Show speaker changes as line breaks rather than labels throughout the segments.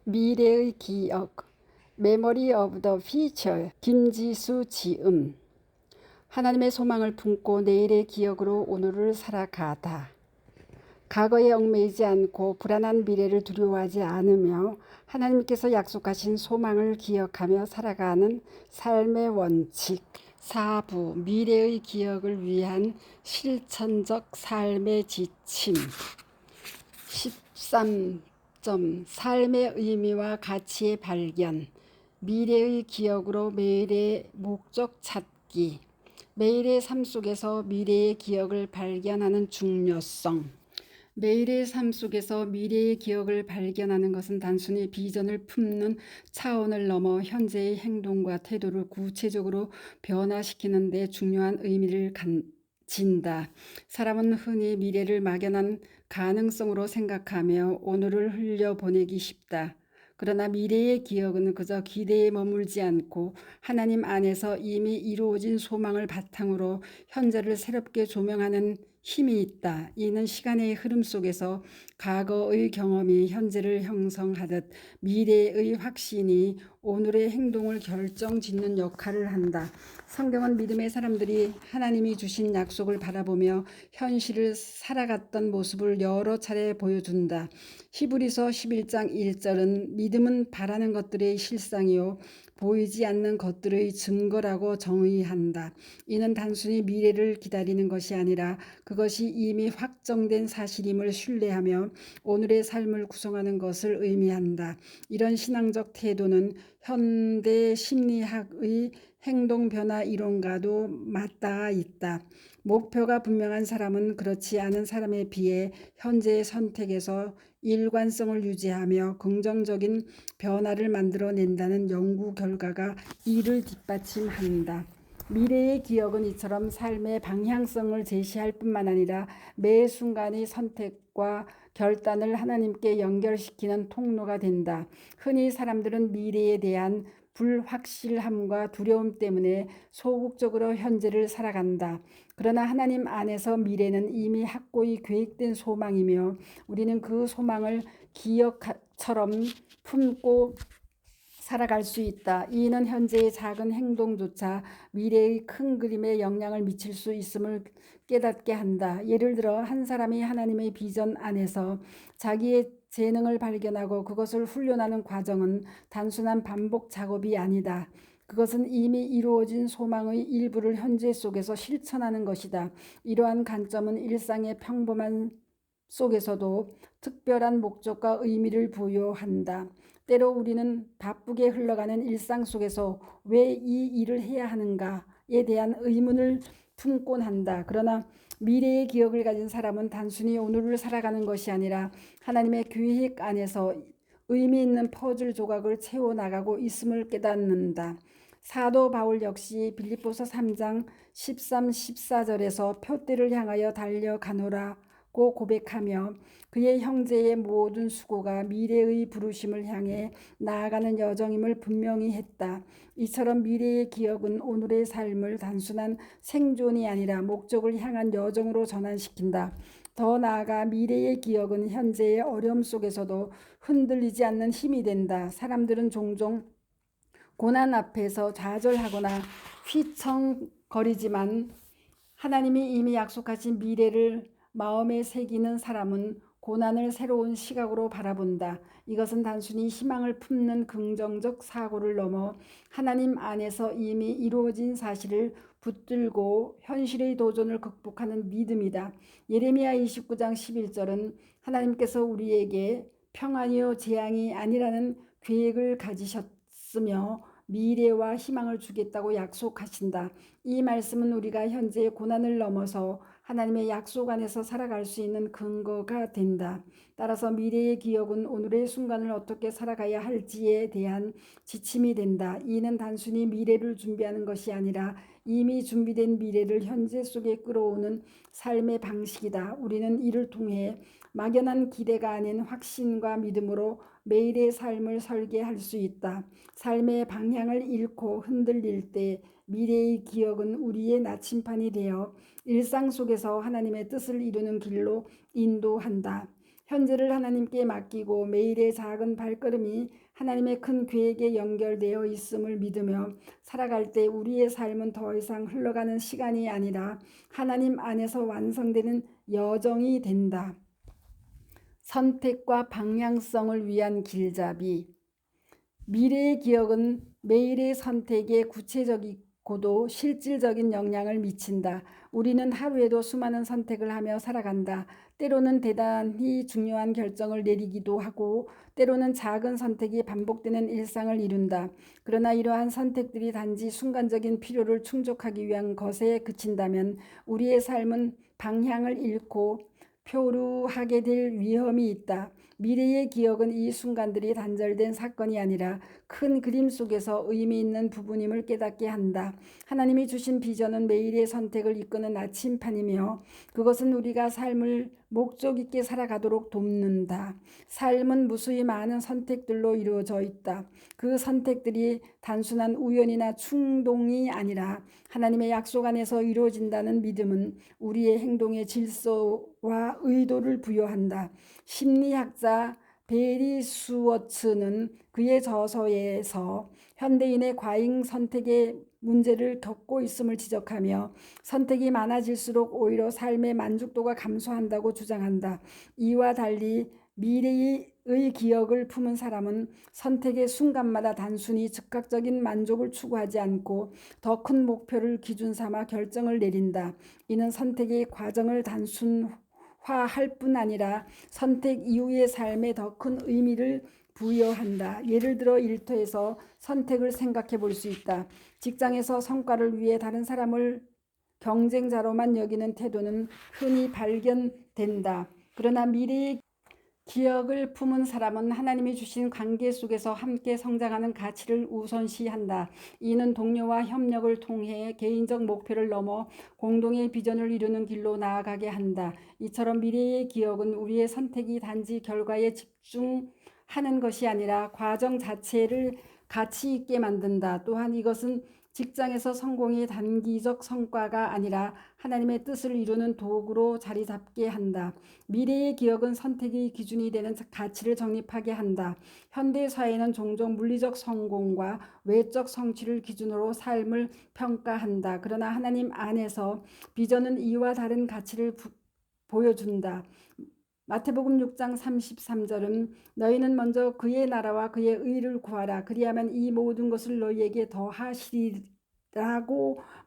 미래의 기억, 메모리 오브 더 퓨처, 김지수 지음. 하나님의 소망을 품고 내일의 기억으로 오늘을 살아가다. 과거에 얽매이지 않고 불안한 미래를 두려워하지 않으며 하나님께서 약속하신 소망을 기억하며 살아가는 삶의 원칙. 4부 미래의 기억을 위한 실천적 삶의 지침. 13점 삶의 의미와 가치의 발견. 미래의 기억으로 매일의 목적 찾기. 매일의 삶 속에서 미래의 기억을 발견하는 중요성. 매일의 삶 속에서 미래의 기억을 발견하는 것은 단순히 비전을 품는 차원을 넘어 현재의 행동과 태도를 구체적으로 변화시키는 데 중요한 의미를 가진다. 사람은 흔히 미래를 막연한 가능성으로 생각하며 오늘을 흘려보내기 쉽다. 그러나 미래의 기억은 그저 기대에 머물지 않고 하나님 안에서 이미 이루어진 소망을 바탕으로 현재를 새롭게 조명하는 힘이 있다. 이는 시간의 흐름 속에서 과거의 경험이 현재를 형성하듯 미래의 확신이 오늘의 행동을 결정짓는 역할을 한다. 성경은 믿음의 사람들이 하나님이 주신 약속을 바라보며 현실을 살아갔던 모습을 여러 차례 보여준다. 히브리서 11장 1절은 믿음은 바라는 것들의 실상이요 보이지 않는 것들의 증거라고 정의한다. 이는 단순히 미래를 기다리는 것이 아니라 그것이 이미 확정된 사실임을 신뢰하며 오늘의 삶을 구성하는 것을 의미한다. 이런 신앙적 태도는 현대 심리학의 행동 변화 이론과도 맞닿아 있다. 목표가 분명한 사람은 그렇지 않은 사람에 비해 현재의 선택에서 일관성을 유지하며 긍정적인 변화를 만들어낸다는 연구 결과가 이를 뒷받침한다. 미래의 기억은 이처럼 삶의 방향성을 제시할 뿐만 아니라 매 순간의 선택과 결단을 하나님께 연결시키는 통로가 된다. 흔히 사람들은 미래에 대한 불확실함과 두려움 때문에 소극적으로 현재를 살아간다. 그러나 하나님 안에서 미래는 이미 확고히 계획된 소망이며 우리는 그 소망을 기억처럼 품고 살아갈 수 있다. 이는 현재의 작은 행동조차 미래의 큰 그림에 영향을 미칠 수 있음을 깨닫게 한다. 예를 들어 한 사람이 하나님의 비전 안에서 자기의 재능을 발견하고 그것을 훈련하는 과정은 단순한 반복 작업이 아니다. 그것은 이미 이루어진 소망의 일부를 현재 속에서 실천하는 것이다. 이러한 관점은 일상의 평범한 속에서도 특별한 목적과 의미를 부여한다. 때로 우리는 바쁘게 흘러가는 일상 속에서 왜 이 일을 해야 하는가에 대한 의문을 품곤 한다. 그러나 미래의 기억을 가진 사람은 단순히 오늘을 살아가는 것이 아니라 하나님의 계획 안에서 의미 있는 퍼즐 조각을 채워나가고 있음을 깨닫는다. 사도 바울 역시 빌립보서 3장 13, 14절에서 표대를 향하여 달려가노라고 고백하며 그의 형제의 모든 수고가 미래의 부르심을 향해 나아가는 여정임을 분명히 했다. 이처럼 미래의 기억은 오늘의 삶을 단순한 생존이 아니라 목적을 향한 여정으로 전환시킨다. 더 나아가 미래의 기억은 현재의 어려움 속에서도 흔들리지 않는 힘이 된다. 사람들은 종종 고난 앞에서 좌절하거나 휘청거리지만 하나님이 이미 약속하신 미래를 마음에 새기는 사람은 고난을 새로운 시각으로 바라본다. 이것은 단순히 희망을 품는 긍정적 사고를 넘어 하나님 안에서 이미 이루어진 사실을 붙들고 현실의 도전을 극복하는 믿음이다. 예레미야 29장 11절은 하나님께서 우리에게 평안이요 재앙이 아니라는 계획을 가지셨으며 미래와 희망을 주겠다고 약속하신다. 이 말씀은 우리가 현재의 고난을 넘어서 하나님의 약속 안에서 살아갈 수 있는 근거가 된다. 따라서 미래의 기억은 오늘의 순간을 어떻게 살아가야 할지에 대한 지침이 된다. 이는 단순히 미래를 준비하는 것이 아니라 이미 준비된 미래를 현재 속에 끌어오는 삶의 방식이다. 우리는 이를 통해 막연한 기대가 아닌 확신과 믿음으로 매일의 삶을 설계할 수 있다. 삶의 방향을 잃고 흔들릴 때 미래의 기억은 우리의 나침판이 되어 일상 속에서 하나님의 뜻을 이루는 길로 인도한다. 현재를 하나님께 맡기고 매일의 작은 발걸음이 하나님의 큰 계획에 연결되어 있음을 믿으며 살아갈 때 우리의 삶은 더 이상 흘러가는 시간이 아니라 하나님 안에서 완성되는 여정이 된다. 선택과 방향성을 위한 길잡이. 미래의 기억은 매일의 선택에 구체적이고도 실질적인 영향을 미친다. 우리는 하루에도 수많은 선택을 하며 살아간다. 때로는 대단히 중요한 결정을 내리기도 하고 때로는 작은 선택이 반복되는 일상을 이룬다. 그러나 이러한 선택들이 단지 순간적인 필요를 충족하기 위한 것에 그친다면 우리의 삶은 방향을 잃고 표류하게 될 위험이 있다. 미래의 기억은 이 순간들이 단절된 사건이 아니라 큰 그림 속에서 의미 있는 부분임을 깨닫게 한다. 하나님이 주신 비전은 매일의 선택을 이끄는 나침판이며 그것은 우리가 삶을 목적 있게 살아가도록 돕는다. 삶은 무수히 많은 선택들로 이루어져 있다. 그 선택들이 단순한 우연이나 충동이 아니라 하나님의 약속 안에서 이루어진다는 믿음은 우리의 행동에 질서와 의도를 부여한다. 심리학자 베리 수워츠는 그의 저서에서 현대인의 과잉 선택의 문제를 겪고 있음을 지적하며 선택이 많아질수록 오히려 삶의 만족도가 감소한다고 주장한다. 이와 달리 미래의 기억을 품은 사람은 선택의 순간마다 단순히 즉각적인 만족을 추구하지 않고 더 큰 목표를 기준 삼아 결정을 내린다. 이는 선택의 과정을 단순화할 뿐 아니라 선택 이후의 삶에 더 큰 의미를 부여한다. 예를 들어 일터에서 선택을 생각해 볼 수 있다. 직장에서 성과를 위해 다른 사람을 경쟁자로만 여기는 태도는 흔히 발견된다. 그러나 미래의 기억을 품은 사람은 하나님이 주신 관계 속에서 함께 성장하는 가치를 우선시한다. 이는 동료와 협력을 통해 개인적 목표를 넘어 공동의 비전을 이루는 길로 나아가게 한다. 이처럼 미래의 기억은 우리의 선택이 단지 결과에 집중하는 것이 아니라 과정 자체를 가치 있게 만든다. 또한 이것은 직장에서 성공이 단기적 성과가 아니라 하나님의 뜻을 이루는 도구로 자리 잡게 한다. 미래의 기억은 선택의 기준이 되는 가치를 정립하게 한다. 현대 사회는 종종 물리적 성공과 외적 성취를 기준으로 삶을 평가한다. 그러나 하나님 안에서 비전은 이와 다른 가치를 보여준다. 마태복음 6장 33절은 너희는 먼저 그의 나라와 그의 의를 구하라. 그리하면 이 모든 것을 너희에게 더하시리라고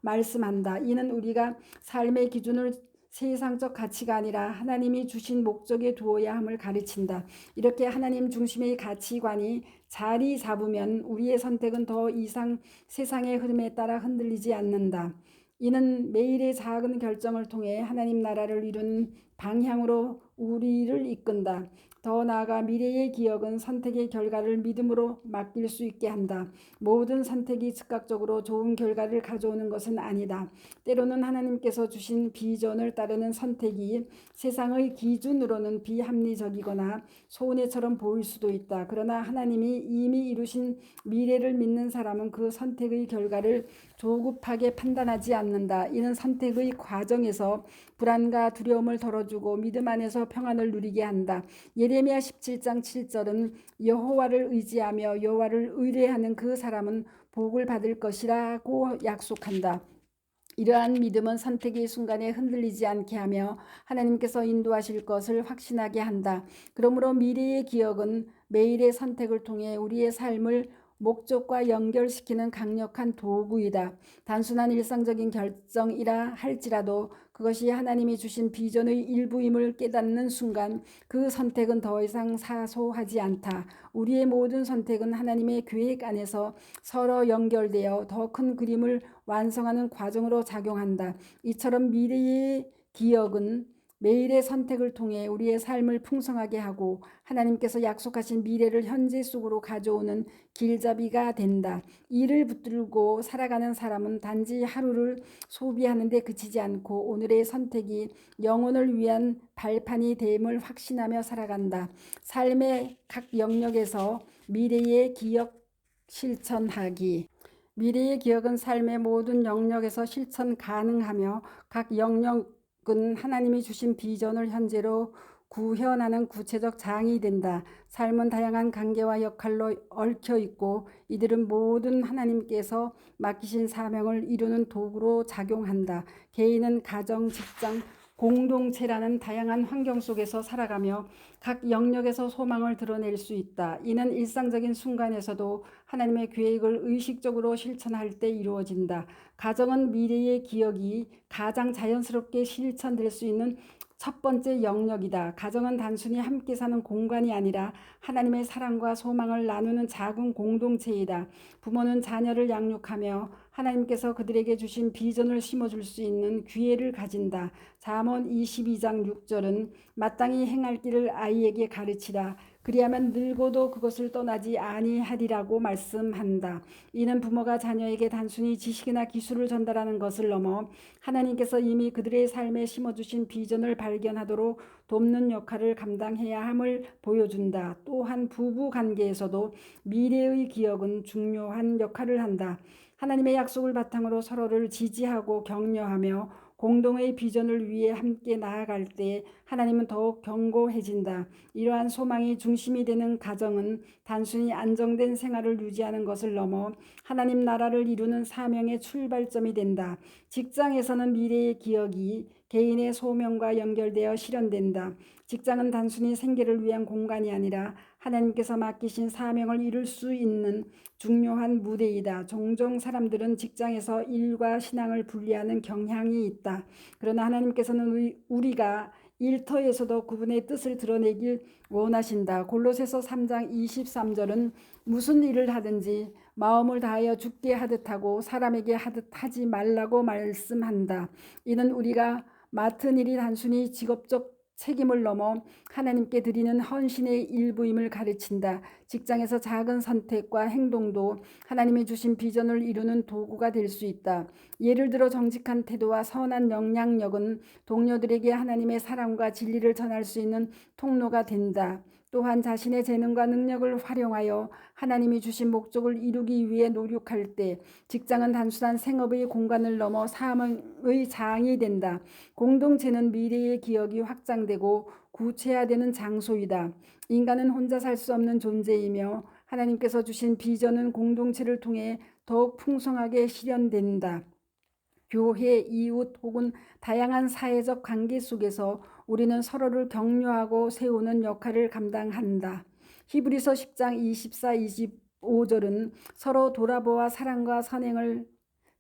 말씀한다. 이는 우리가 삶의 기준을 세상적 가치가 아니라 하나님이 주신 목적에 두어야 함을 가르친다. 이렇게 하나님 중심의 가치관이 자리 잡으면 우리의 선택은 더 이상 세상의 흐름에 따라 흔들리지 않는다. 이는 매일의 작은 결정을 통해 하나님 나라를 이루는 방향으로 우리를 이끈다. 더 나아가 미래의 기억은 선택의 결과를 믿음으로 맡길 수 있게 한다. 모든 선택이 즉각적으로 좋은 결과를 가져오는 것은 아니다. 때로는 하나님께서 주신 비전을 따르는 선택이 세상의 기준으로는 비합리적이거나 손해처럼 보일 수도 있다. 그러나 하나님이 이미 이루신 미래를 믿는 사람은 그 선택의 결과를 조급하게 판단하지 않는다. 이는 선택의 과정에서 불안과 두려움을 덜어주고 믿음 안에서 평안을 누리게 한다. 예레미야 17장 7절은 여호와를 의지하며 여호와를 의뢰하는 그 사람은 복을 받을 것이라고 약속한다. 이러한 믿음은 선택의 순간에 흔들리지 않게 하며 하나님께서 인도하실 것을 확신하게 한다. 그러므로 미래의 기억은 매일의 선택을 통해 우리의 삶을 목적과 연결시키는 강력한 도구이다. 단순한 일상적인 결정이라 할지라도 그것이 하나님이 주신 비전의 일부임을 깨닫는 순간 그 선택은 더 이상 사소하지 않다. 우리의 모든 선택은 하나님의 계획 안에서 서로 연결되어 더 큰 그림을 완성하는 과정으로 작용한다. 이처럼 미래의 기억은 매일의 선택을 통해 우리의 삶을 풍성하게 하고 하나님께서 약속하신 미래를 현재 속으로 가져오는 길잡이가 된다. 이를 붙들고 살아가는 사람은 단지 하루를 소비하는 데 그치지 않고 오늘의 선택이 영혼을 위한 발판이 됨을 확신하며 살아간다. 삶의 각 영역에서 미래의 기억 실천하기. 미래의 기억은 삶의 모든 영역에서 실천 가능하며 각 영역은 하나님이 주신 비전을 현재로 구현하는 구체적 장이 된다. 삶은 다양한 관계와 역할로 얽혀 있고 이들은 모든 하나님께서 맡기신 사명을 이루는 도구로 작용한다. 개인은 가정, 직장, 공동체라는 다양한 환경 속에서 살아가며 각 영역에서 소망을 드러낼 수 있다. 이는 일상적인 순간에서도 하나님의 계획을 의식적으로 실천할 때 이루어진다. 가정은 미래의 기억이 가장 자연스럽게 실천될 수 있는 첫 번째 영역이다. 가정은 단순히 함께 사는 공간이 아니라 하나님의 사랑과 소망을 나누는 작은 공동체이다. 부모는 자녀를 양육하며 하나님께서 그들에게 주신 비전을 심어줄 수 있는 기회를 가진다. 잠언 22장 6절은 마땅히 행할 길을 아이에게 가르치라. 그리하면 늙어도 그것을 떠나지 아니하리라고 말씀한다. 이는 부모가 자녀에게 단순히 지식이나 기술을 전달하는 것을 넘어 하나님께서 이미 그들의 삶에 심어주신 비전을 발견하도록 돕는 역할을 감당해야 함을 보여준다. 또한 부부 관계에서도 미래의 기억은 중요한 역할을 한다. 하나님의 약속을 바탕으로 서로를 지지하고 격려하며 공동의 비전을 위해 함께 나아갈 때 하나님은 더욱 견고해진다. 이러한 소망이 중심이 되는 가정은 단순히 안정된 생활을 유지하는 것을 넘어 하나님 나라를 이루는 사명의 출발점이 된다. 직장에서는 미래의 기억이 개인의 소명과 연결되어 실현된다. 직장은 단순히 생계를 위한 공간이 아니라 하나님께서 맡기신 사명을 이룰 수 있는 중요한 무대이다. 종종 사람들은 직장에서 일과 신앙을 분리하는 경향이 있다. 그러나 하나님께서는 우리가 일터에서도 그분의 뜻을 드러내길 원하신다. 골로새서 3장 23절은 무슨 일을 하든지 마음을 다하여 주께 하듯 하고 사람에게 하듯 하지 말라고 말씀한다. 이는 우리가 맡은 일이 단순히 직업적 책임을 넘어 하나님께 드리는 헌신의 일부임을 가르친다. 직장에서 작은 선택과 행동도 하나님이 주신 비전을 이루는 도구가 될 수 있다. 예를 들어 정직한 태도와 선한 영향력은 동료들에게 하나님의 사랑과 진리를 전할 수 있는 통로가 된다. 또한 자신의 재능과 능력을 활용하여 하나님이 주신 목적을 이루기 위해 노력할 때 직장은 단순한 생업의 공간을 넘어 사명의 장이 된다. 공동체는 미래의 기억이 확장되고 구체화되는 장소이다. 인간은 혼자 살 수 없는 존재이며 하나님께서 주신 비전은 공동체를 통해 더욱 풍성하게 실현된다. 교회, 이웃 혹은 다양한 사회적 관계 속에서 우리는 서로를 격려하고 세우는 역할을 감당한다. 히브리서 10장 24, 25절은 서로 돌아보아 사랑과 선행을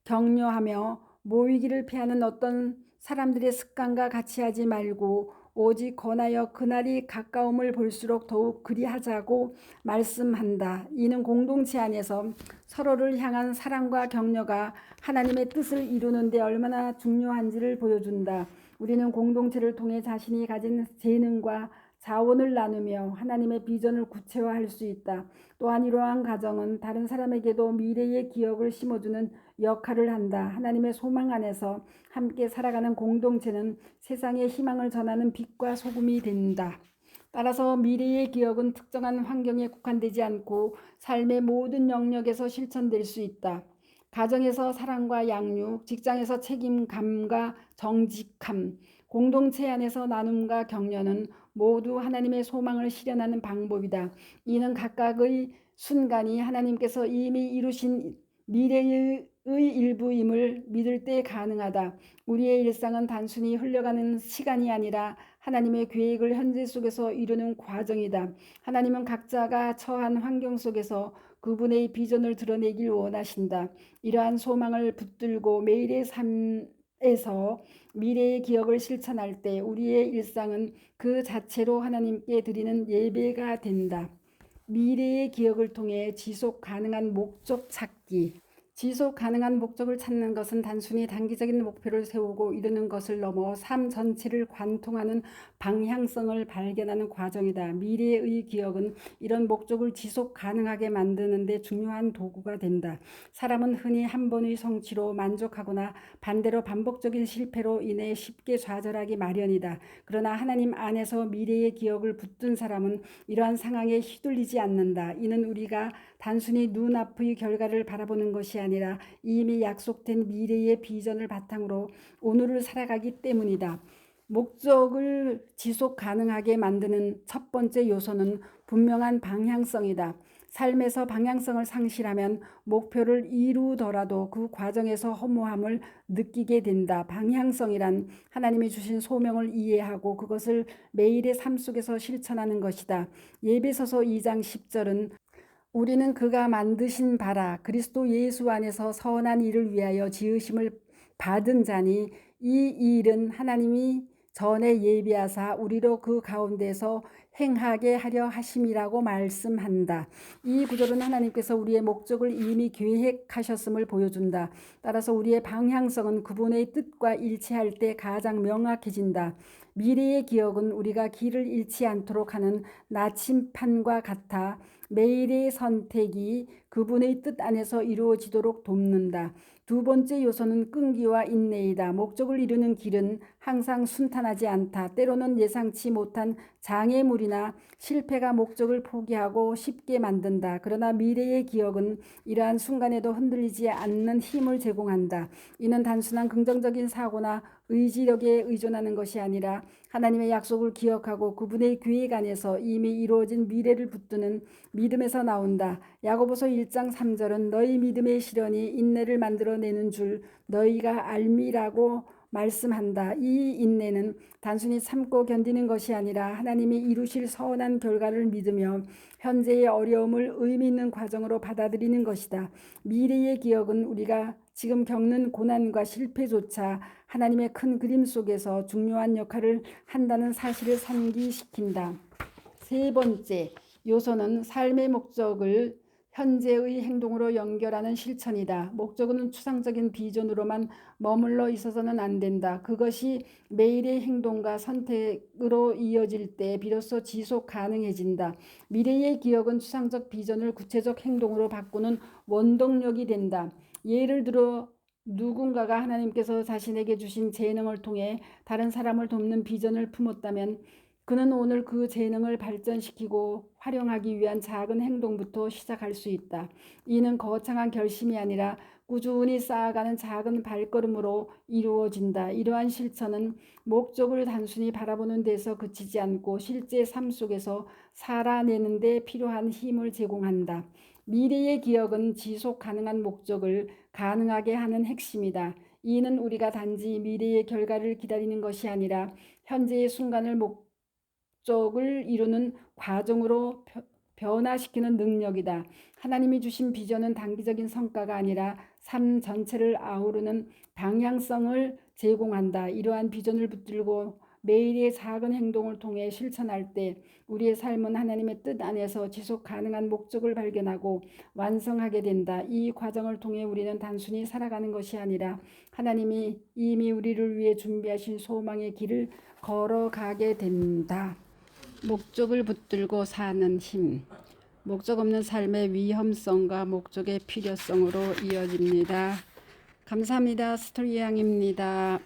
격려하며 모이기를 피하는 어떤 사람들의 습관과 같이 하지 말고 오직 권하여 그날이 가까움을 볼수록 더욱 그리하자고 말씀한다. 이는 공동체 안에서 서로를 향한 사랑과 격려가 하나님의 뜻을 이루는 데 얼마나 중요한지를 보여준다. 우리는 공동체를 통해 자신이 가진 재능과 자원을 나누며 하나님의 비전을 구체화할 수 있다. 또한 이러한 가정은 다른 사람에게도 미래의 기억을 심어주는 역할을 한다. 하나님의 소망 안에서 함께 살아가는 공동체는 세상에 희망을 전하는 빛과 소금이 된다. 따라서 미래의 기억은 특정한 환경에 국한되지 않고 삶의 모든 영역에서 실천될 수 있다. 가정에서 사랑과 양육, 직장에서 책임감과 정직함, 공동체 안에서 나눔과 격려는 모두 하나님의 소망을 실현하는 방법이다. 이는 각각의 순간이 하나님께서 이미 이루신 미래의 일부임을 믿을 때 가능하다. 우리의 일상은 단순히 흘러가는 시간이 아니라 하나님의 계획을 현재 속에서 이루는 과정이다. 하나님은 각자가 처한 환경 속에서 그분의 비전을 드러내길 원하신다. 이러한 소망을 붙들고 매일의 삶에서 미래의 기억을 실천할 때 우리의 일상은 그 자체로 하나님께 드리는 예배가 된다. 미래의 기억을 통해 지속 가능한 목적 찾기. 지속 가능한 목적을 찾는 것은 단순히 단기적인 목표를 세우고 이루는 것을 넘어 삶 전체를 관통하는 방향성을 발견하는 과정이다. 미래의 기억은 이런 목적을 지속 가능하게 만드는 데 중요한 도구가 된다. 사람은 흔히 한 번의 성취로 만족하거나 반대로 반복적인 실패로 인해 쉽게 좌절하기 마련이다. 그러나 하나님 안에서 미래의 기억을 붙든 사람은 이러한 상황에 휘둘리지 않는다. 이는 우리가 단순히 눈앞의 결과를 바라보는 것이 아니라 이미 약속된 미래의 비전을 바탕으로 오늘을 살아가기 때문이다. 목적을 지속 가능하게 만드는 첫 번째 요소는 분명한 방향성이다. 삶에서 방향성을 상실하면 목표를 이루더라도 그 과정에서 허무함을 느끼게 된다. 방향성이란 하나님이 주신 소명을 이해하고 그것을 매일의 삶 속에서 실천하는 것이다. 예배소서 2장 10절은 우리는 그가 만드신 바라 그리스도 예수 안에서 선한 일을 위하여 지으심을 받은 자니 이 일은 하나님이 전에 예비하사 우리로 그 가운데서 행하게 하려 하심이라고 말씀한다. 이 구절은 하나님께서 우리의 목적을 이미 계획하셨음을 보여준다. 따라서 우리의 방향성은 그분의 뜻과 일치할 때 가장 명확해진다. 미래의 기억은 우리가 길을 잃지 않도록 하는 나침판과 같아 매일의 선택이 그분의 뜻 안에서 이루어지도록 돕는다. 두 번째 요소는 끈기와 인내이다. 목적을 이루는 길은 항상 순탄하지 않다. 때로는 예상치 못한 장애물이나 실패가 목적을 포기하고 쉽게 만든다. 그러나 미래의 기억은 이러한 순간에도 흔들리지 않는 힘을 제공한다. 이는 단순한 긍정적인 사고나 의지력에 의존하는 것이 아니라 하나님의 약속을 기억하고 그분의 계획 안에서 이미 이루어진 미래를 붙드는 믿음에서 나온다. 야고보서 1장 3절은 너희 믿음의 시련이 인내를 만들어내는 줄 너희가 알미라고 말씀한다. 이 인내는 단순히 참고 견디는 것이 아니라 하나님이 이루실 선한 결과를 믿으며 현재의 어려움을 의미 있는 과정으로 받아들이는 것이다. 미래의 기억은 우리가 지금 겪는 고난과 실패조차 하나님의 큰 그림 속에서 중요한 역할을 한다는 사실을 상기시킨다. 세 번째 요소는 삶의 목적을 현재의 행동으로 연결하는 실천이다. 목적은 추상적인 비전으로만 머물러 있어서는 안 된다. 그것이 매일의 행동과 선택으로 이어질 때 비로소 지속 가능해진다. 미래의 기억은 추상적 비전을 구체적 행동으로 바꾸는 원동력이 된다. 예를 들어 누군가가 하나님께서 자신에게 주신 재능을 통해 다른 사람을 돕는 비전을 품었다면 그는 오늘 그 재능을 발전시키고 활용하기 위한 작은 행동부터 시작할 수 있다. 이는 거창한 결심이 아니라 꾸준히 쌓아가는 작은 발걸음으로 이루어진다. 이러한 실천은 목적을 단순히 바라보는 데서 그치지 않고 실제 삶 속에서 살아내는 데 필요한 힘을 제공한다. 미래의 기억은 지속 가능한 목적을 가능하게 하는 핵심이다. 이는 우리가 단지 미래의 결과를 기다리는 것이 아니라 현재의 순간을 목적을 이루는 과정으로 변화시키는 능력이다. 하나님이 주신 비전은 단기적인 성과가 아니라 삶 전체를 아우르는 방향성을 제공한다. 이러한 비전을 붙들고 매일의 작은 행동을 통해 실천할 때 우리의 삶은 하나님의 뜻 안에서 지속 가능한 목적을 발견하고 완성하게 된다. 이 과정을 통해 우리는 단순히 살아가는 것이 아니라 하나님이 이미 우리를 위해 준비하신 소망의 길을 걸어가게 된다. 목적을 붙들고 사는 힘. 목적 없는 삶의 위험성과 목적의 필요성으로 이어집니다. 감사합니다. 스토리양입니다.